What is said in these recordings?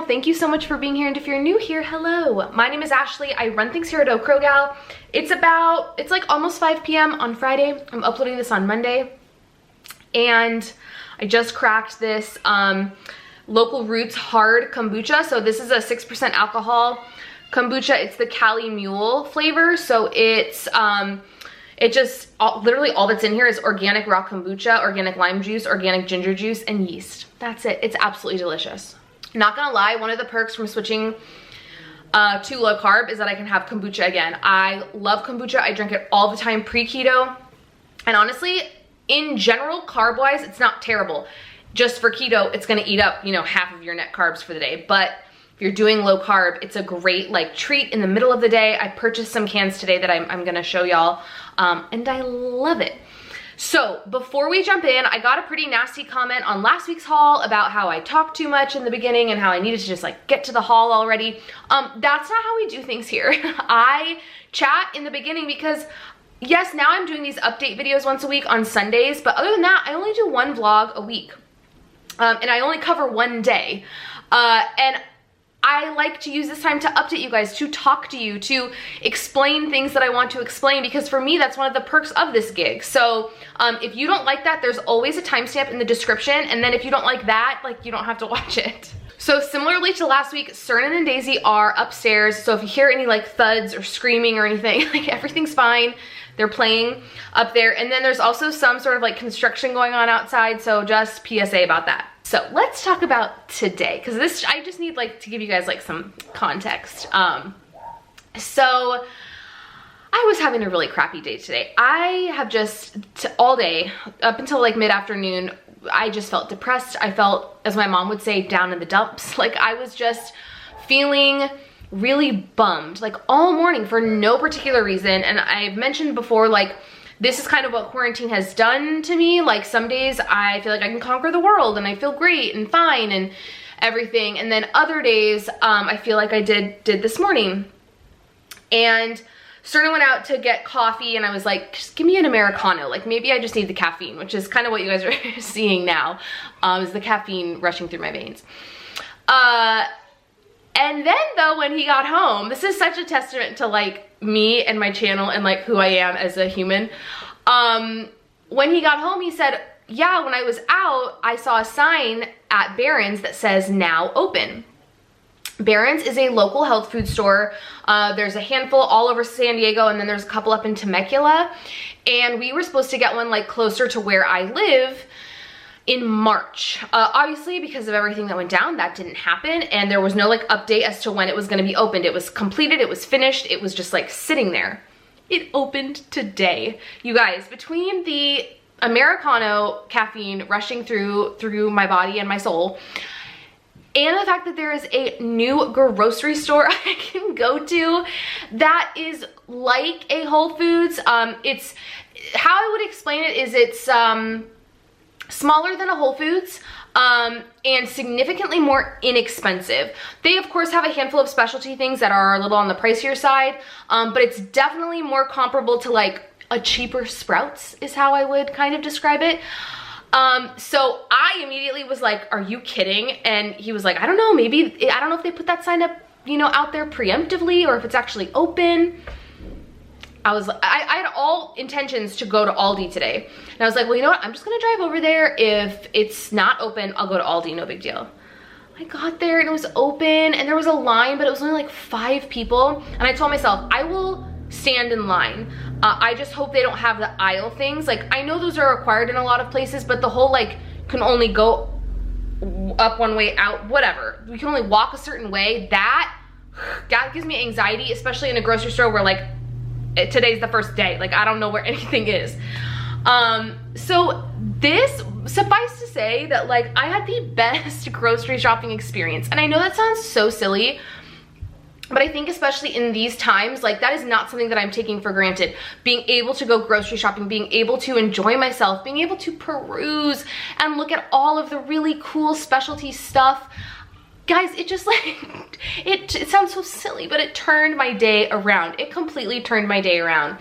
Thank you so much for being here, and if you're new here, hello. My name is Ashley. I run things here at Okro Gal. It's like almost 5 p.m. on Friday. I'm uploading this on Monday, and I just cracked this Local Roots hard kombucha. So this is a 6% alcohol kombucha. It's the Cali Mule flavor. So it's literally all that's in here is organic raw kombucha, organic lime juice, organic ginger juice, and yeast. That's it. It's absolutely delicious. Not gonna lie, one of the perks from switching to low carb is that I can have kombucha again. I love kombucha. I drink it all the time pre-keto. And honestly, in general, carb-wise, it's not terrible. Just for keto, it's gonna eat up, half of your net carbs for the day. But if you're doing low carb, it's a great treat in the middle of the day. I purchased some cans today that I'm gonna show y'all, and I love it. So before we jump in, I got a pretty nasty comment on last week's haul about how I talked too much in the beginning and how I needed to just get to the haul already. That's not how we do things here. I chat in the beginning because yes, now I'm doing these update videos once a week on Sundays, but other than that, I only do one vlog a week. And I only cover one day. And I like to use this time to update you guys, to talk to you, to explain things that I want to explain, because for me, that's one of the perks of this gig. So if you don't like that, there's always a timestamp in the description. And then if you don't like that, you don't have to watch it. So similarly to last week, Cernan and Daisy are upstairs. So if you hear any thuds or screaming or anything, everything's fine. They're playing up there. And then there's also some sort of construction going on outside. So just PSA about that. So let's talk about today, because I just need to give you guys some context. So I was having a really crappy day today. I have just all day up until mid-afternoon, I just felt depressed. I felt, as my mom would say, down in the dumps. I was just feeling really bummed all morning for no particular reason. And I've mentioned before, this is kind of what quarantine has done to me. Some days I feel like I can conquer the world and I feel great and fine and everything. And then other days I feel like I did this morning. And Cerna went out to get coffee and I was like, just give me an Americano. Maybe I just need the caffeine, which is kind of what you guys are seeing now, is the caffeine rushing through my veins. And then though, when he got home, this is such a testament to me and my channel and who I am as a human. When he got home, he said, yeah, when I was out, I saw a sign at Barron's that says now open. Barron's is a local health food store. There's a handful all over San Diego, and then there's a couple up in Temecula. And we were supposed to get one closer to where I live in March. Obviously, because of everything that went down, that didn't happen, and there was no update as to when it was going to be opened. It was completed, it was finished, it was just sitting there. It opened today. You guys, between the Americano caffeine rushing through my body and my soul, and the fact that there is a new grocery store I can go to that is like a Whole Foods. It's, how I would explain it is it's smaller than a Whole Foods, and significantly more inexpensive. They of course have a handful of specialty things that are a little on the pricier side, but it's definitely more comparable to a cheaper Sprouts is how I would kind of describe it. So I immediately was like, are you kidding? And he was like, I don't know, maybe, I don't know if they put that sign up, out there preemptively or if it's actually open. I had all intentions to go to Aldi today. And I was like, well, you know what? I'm just gonna drive over there. If it's not open, I'll go to Aldi, no big deal. I got there and it was open and there was a line, but it was only 5 people. And I told myself, I will stand in line. I just hope they don't have the aisle things. I know those are required in a lot of places, but the whole can only go up one way, out, whatever. We can only walk a certain way. That gives me anxiety, especially in a grocery store where today's the first day. I don't know where anything is. So this, suffice to say that I had the best grocery shopping experience. And I know that sounds so silly, but I think especially in these times, that is not something that I'm taking for granted. Being able to go grocery shopping, being able to enjoy myself, being able to peruse and look at all of the really cool specialty stuff. guys, it just like, it sounds so silly, but it turned my day around. It completely turned my day around.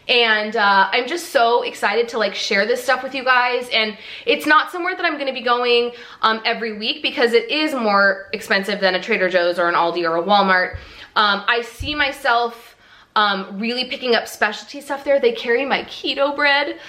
And I'm just so excited to like share this stuff with you guys. And it's not somewhere that I'm gonna be going every week because it is more expensive than a Trader Joe's or an Aldi or a Walmart. I see myself really picking up specialty stuff there. They carry my keto bread.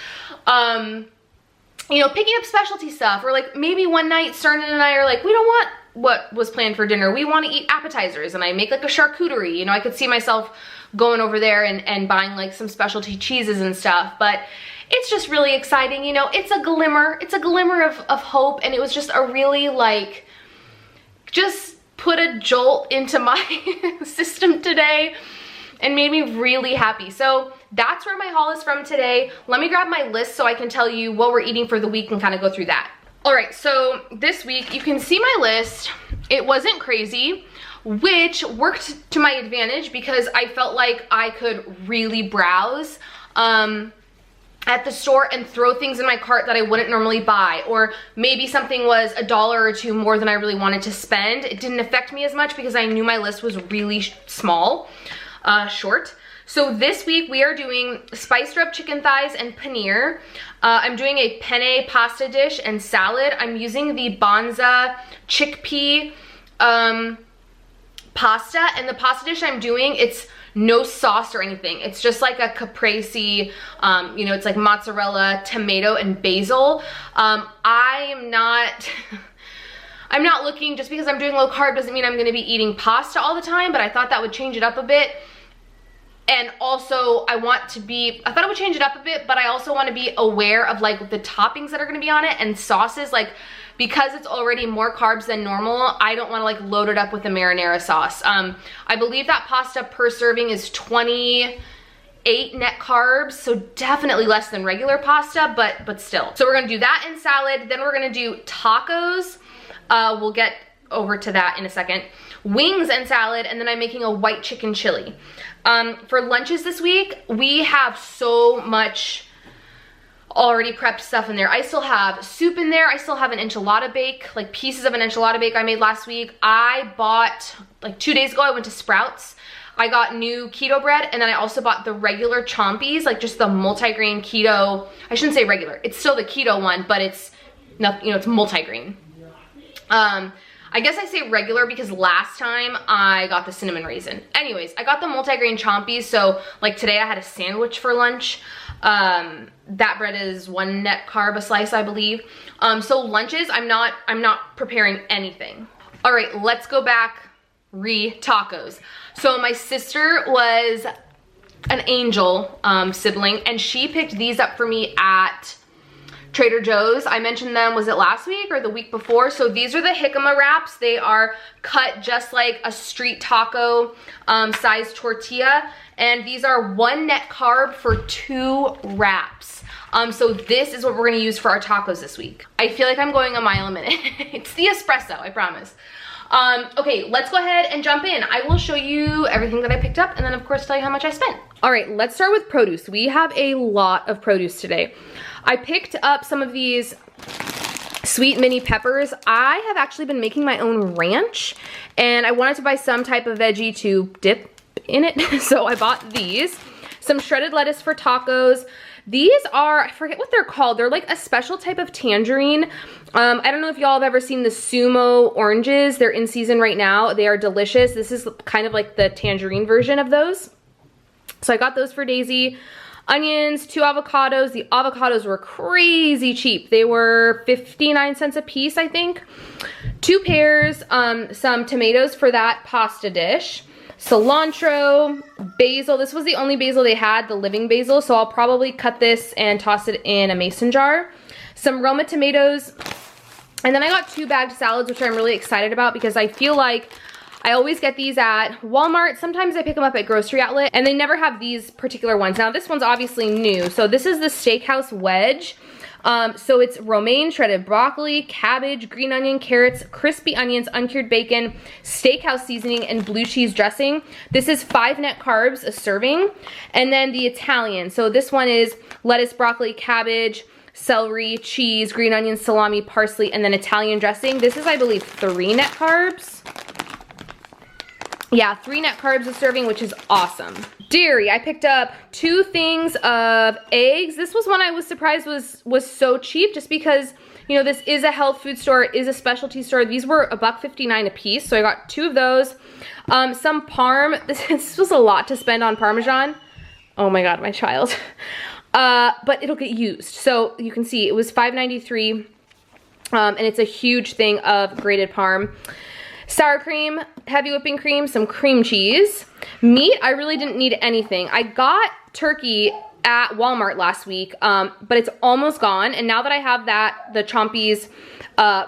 You know, picking up specialty stuff, or like maybe one night Cernan and I are like, we don't want what was planned for dinner. We want to eat appetizers, and I make like a charcuterie. You know, I could see myself going over there and buying like some specialty cheeses and stuff, but it's just really exciting. You know, it's a glimmer of hope, and it was just a really like, just put a jolt into my system today and made me really happy. So that's where my haul is from today. Let me grab my list so I can tell you what we're eating for the week and kind of go through that. All right, so this week, you can see my list. It wasn't crazy, which worked to my advantage because I felt like I could really browse at the store and throw things in my cart that I wouldn't normally buy, or maybe something was $1 or $2 more than I really wanted to spend. It didn't affect me as much because I knew my list was really small, short. So this week we are doing spiced rub chicken thighs and paneer. I'm doing a penne pasta dish and salad. I'm using the Banza chickpea pasta, and the pasta dish I'm doing, it's no sauce or anything. It's just like a caprese, you know, it's like mozzarella, tomato, and basil. I'm not looking, just because I'm doing low carb doesn't mean I'm gonna be eating pasta all the time, but I thought that would change it up a bit. And also I thought it would change it up a bit, but I also want to be aware of like the toppings that are going to be on it and sauces, like because it's already more carbs than normal, I don't want to like load it up with a marinara sauce. I believe that pasta per serving is 28 net carbs, so definitely less than regular pasta, but still. So we're going to do that in salad, then we're going to do tacos. We'll get over to that in a second. Wings and salad, and then I'm making a white chicken chili. For lunches this week, we have so much already prepped stuff in there. I still have soup in there. I still have an enchilada bake, like pieces of an enchilada bake I made last week. I bought, like 2 days ago, I went to Sprouts. I got new keto bread, and then I also bought the regular chompies, like just the multigrain keto. I shouldn't say regular. It's still the keto one, but it's not, you know, it's multigrain. I guess I say regular because last time I got the cinnamon raisin. Anyways, I got the multigrain chompies, so like today I had a sandwich for lunch. That bread is 1 net carb a slice, I believe. So lunches, I'm not preparing anything. All right, let's go back, tacos. So my sister was an angel sibling, and she picked these up for me at Trader Joe's. I mentioned them, was it last week or the week before? So these are the jicama wraps. They are cut just like a street taco size tortilla, and these are 1 net carb for 2 wraps. So this is what we're gonna use for our tacos this week. I feel like I'm going a mile a minute. It's the espresso, I promise. Okay, let's go ahead and jump in. I will show you everything that I picked up, and then of course tell you how much I spent. All right, let's start with produce. We have a lot of produce today. I picked up some of these sweet mini peppers. I have actually been making my own ranch, and I wanted to buy some type of veggie to dip in it. So I bought these. Some shredded lettuce for tacos. These are, I forget what they're called. They're like a special type of tangerine. I don't know if y'all have ever seen the Sumo oranges. They're in season right now. They are delicious. This is kind of like the tangerine version of those. So I got those for Daisy. Onions, 2 avocados. The avocados were crazy cheap. They were 59 cents a piece, I think. 2 pears, some tomatoes for that pasta dish. Cilantro, basil. This was the only basil they had, the living basil, so I'll probably cut this and toss it in a mason jar. Some Roma tomatoes, and then I got 2 bagged salads, which I'm really excited about because I feel like I always get these at Walmart. Sometimes I pick them up at Grocery Outlet, and they never have these particular ones. Now this one's obviously new. So this is the Steakhouse Wedge. So it's romaine, shredded broccoli, cabbage, green onion, carrots, crispy onions, uncured bacon, steakhouse seasoning, and blue cheese dressing. This is 5 net carbs a serving. And then the Italian. So this one is lettuce, broccoli, cabbage, celery, cheese, green onions, salami, parsley, and then Italian dressing. This is, I believe, 3 net carbs. Yeah, 3 net carbs a serving, which is awesome. Dairy, I picked up 2 things of eggs. This was one I was surprised was so cheap, just because, you know, this is a health food store, it is a specialty store. These were $1.59 a piece, so I got 2 of those. Some parm. This was a lot to spend on Parmesan. Oh my God, my child. But it'll get used. So you can see it was $5.93, and it's a huge thing of grated parm. Sour cream, heavy whipping cream, some cream cheese. Meat, I really didn't need anything. I got turkey at Walmart last week, but it's almost gone. And now that I have that, the Chompy's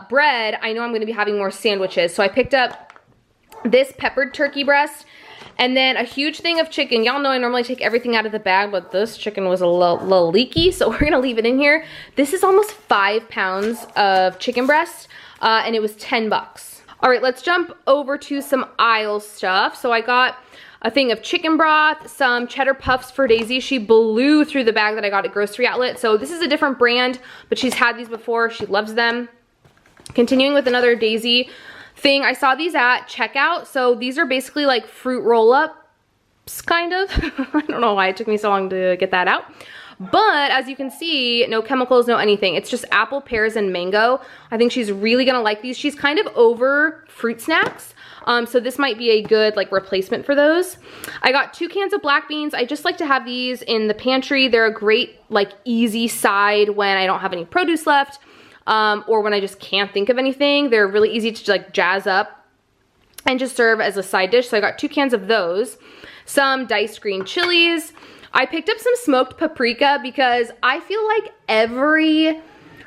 bread, I know I'm gonna be having more sandwiches. So I picked up this peppered turkey breast, and then a huge thing of chicken. Y'all know I normally take everything out of the bag, but this chicken was a little leaky, so we're gonna leave it in here. This is almost 5 pounds of chicken breast, and it was 10 bucks. All right, let's jump over to some aisle stuff. So I got a thing of chicken broth, some cheddar puffs for Daisy. She blew through the bag that I got at Grocery Outlet. So this is a different brand, but she's had these before. She loves them. Continuing with another Daisy thing, I saw these at checkout. So these are basically like fruit roll-ups, kind of. I don't know why it took me so long to get that out. But as you can see, no chemicals, no anything. It's just apple, pears, and mango. I think she's really gonna like these. She's kind of over fruit snacks. So this might be a good like replacement for those. I got 2 cans of black beans. I just like to have these in the pantry. They're a great like easy side when I don't have any produce left, or when I just can't think of anything. They're really easy to like jazz up and just serve as a side dish. So I got 2 cans of those. Some diced green chilies. I picked up some smoked paprika because I feel like every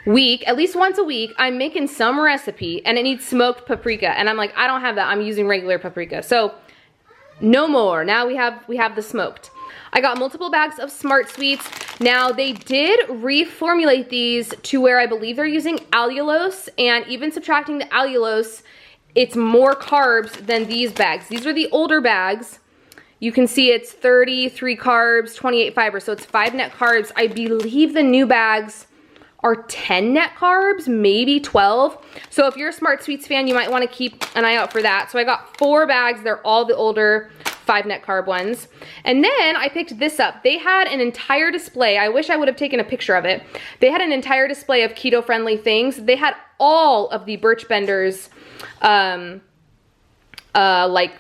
week, at least once a week, I'm making some recipe and it needs smoked paprika. And I'm like, I don't have that. I'm using regular paprika. So no more. Now we have the smoked. I got multiple bags of Smart Sweets. Now they did reformulate these to where I believe they're using allulose, and even subtracting the allulose, it's more carbs than these bags. These are the older bags. You can see it's 33 carbs, 28 fiber, so it's 5 net carbs. I believe the new bags are 10 net carbs, maybe 12. So if you're a Smart Sweets fan, you might want to keep an eye out for that. So I got 4 bags. They're all the older 5 net carb ones. And then I picked this up. They had an entire display. I wish I would have taken a picture of it. They had an entire display of keto-friendly things. They had all of the Birch Benders, like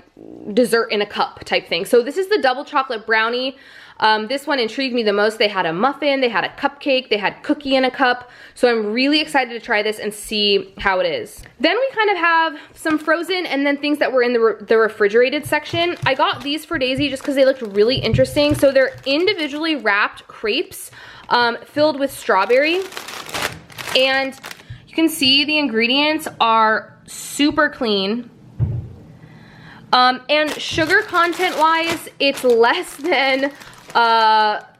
dessert in a cup type thing. So this is the double chocolate brownie. This one intrigued me the most. They had a muffin, they had a cupcake, they had cookie in a cup. So I'm really excited to try this and see how it is. Then we kind of have some frozen and then things that were in the refrigerated section. I got these for Daisy just because they looked really interesting. So they're individually wrapped crepes filled with strawberry. And you can see the ingredients are super clean. And sugar content wise, it's less than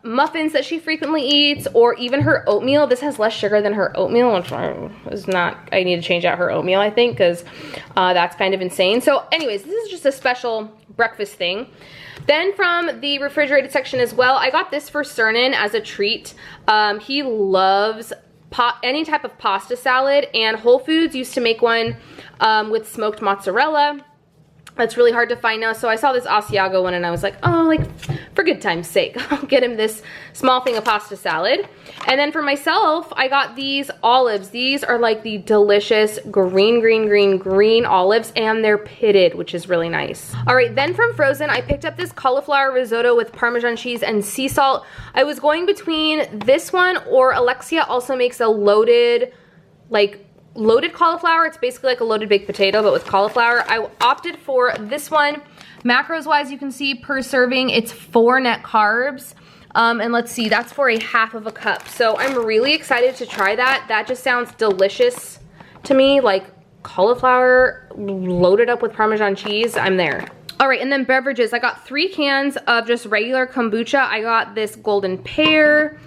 muffins that she frequently eats, or even her oatmeal. This has less sugar than her oatmeal, which is not, I need to change out her oatmeal, I think, because that's kind of insane. So anyways, this is just a special breakfast thing. Then from the refrigerated section as well, I got this for Cernan as a treat. He loves any type of pasta salad, and Whole Foods used to make one with smoked mozzarella. That's really hard to find now. So I saw this Asiago one and I was like, oh, like for good time's sake, I'll get him this small thing of pasta salad. And then for myself, I got these olives. These are like the delicious green olives, and they're pitted, which is really nice. All right, then from frozen, I picked up this cauliflower risotto with Parmesan cheese and sea salt. I was going between this one, or Alexia also makes a loaded cauliflower. It's basically like a loaded baked potato, but with cauliflower. I opted for this one. Macros wise, you can see per serving, it's 4 net carbs. And let's see, that's for a half of a cup. So I'm really excited to try that. That just sounds delicious to me, like cauliflower loaded up with Parmesan cheese. I'm there. All right, and then beverages. I got 3 cans of just regular kombucha. I got this golden pear.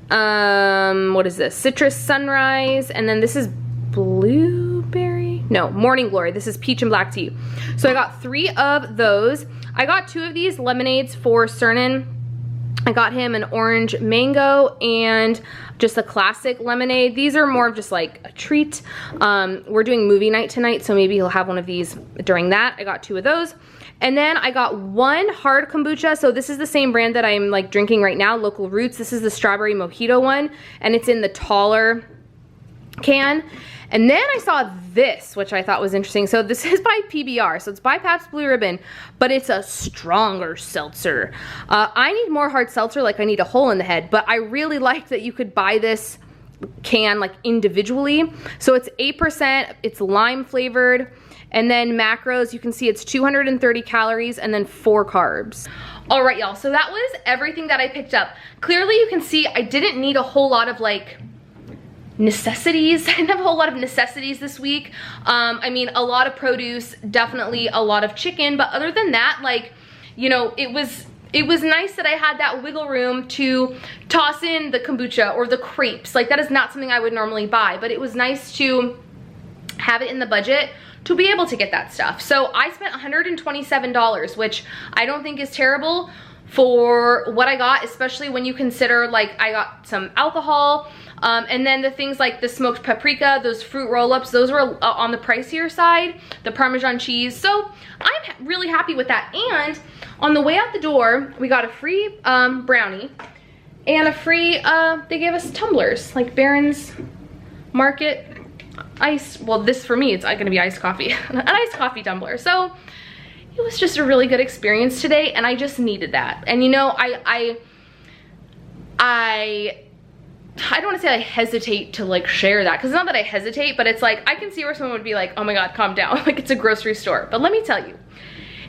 What is this? Citrus sunrise. And then this is blueberry? No, morning glory. This is peach and black tea. So I got 3 of those. I got 2 of these lemonades for Cernan. I got him an orange mango and just a classic lemonade. These are more of just like a treat. We're doing movie night tonight, so maybe he'll have one of these during that. I got 2 of those. And then I got 1 hard kombucha. So this is the same brand that I'm like drinking right now, Local Roots. This is the strawberry mojito one, and it's in the taller can. And then I saw this, which I thought was interesting. So this is by PBR, so it's by Pabst Blue Ribbon, but it's a stronger seltzer. I need more hard seltzer, like I need a hole in the head, but I really liked that you could buy this can like individually. So it's 8%, it's lime flavored, and then macros, you can see it's 230 calories and then 4 carbs. All right, y'all, so that was everything that I picked up. Clearly you can see I didn't need a whole lot of like necessities. I didn't have a whole lot of necessities this week. I mean, a lot of produce, definitely a lot of chicken, but other than that, like, you know, it was nice that I had that wiggle room to toss in the kombucha or the crepes. Like, that is not something I would normally buy, but it was nice to have it in the budget to be able to get that stuff. So I spent $127, which I don't think is terrible for what I got, especially when you consider like I got some alcohol, and then the things like the smoked paprika, those fruit roll-ups, those were on the pricier side, the Parmesan cheese. So I'm really happy with that. And on the way out the door, we got a free brownie and a free, they gave us tumblers, like Barron's Market ice. Well, this for me, it's gonna be iced coffee, an iced coffee tumbler. So it was just a really good experience today, and I just needed that. And you know, I don't want to say I hesitate to like share that, because it's not that I hesitate, but it's like I can see where someone would be like, oh my god, calm down, like it's a grocery store. But let me tell you,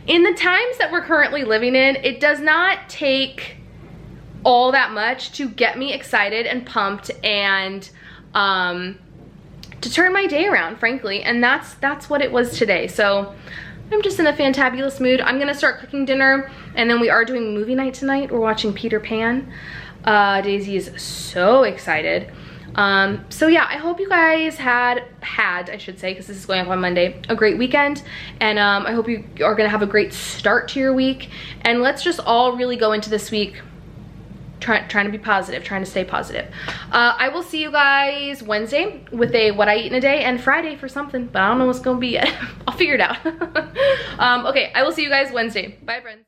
in the times that we're currently living in, it does not take all that much to get me excited and pumped and to turn my day around, frankly. And that's what it was today. So I'm just in a fantabulous mood. I'm gonna start cooking dinner, and then we are doing movie night tonight. We're watching Peter Pan. Daisy is so excited. So yeah, I hope you guys had, I should say, because this is going up on Monday, a great weekend. And I hope you are gonna have a great start to your week. And let's just all really go into this week trying to be positive, trying to stay positive. I will see you guys Wednesday with a what I eat in a day, and Friday for something, but I don't know what's gonna be yet. I'll figure it out. Okay, I will see you guys Wednesday. Bye, friends.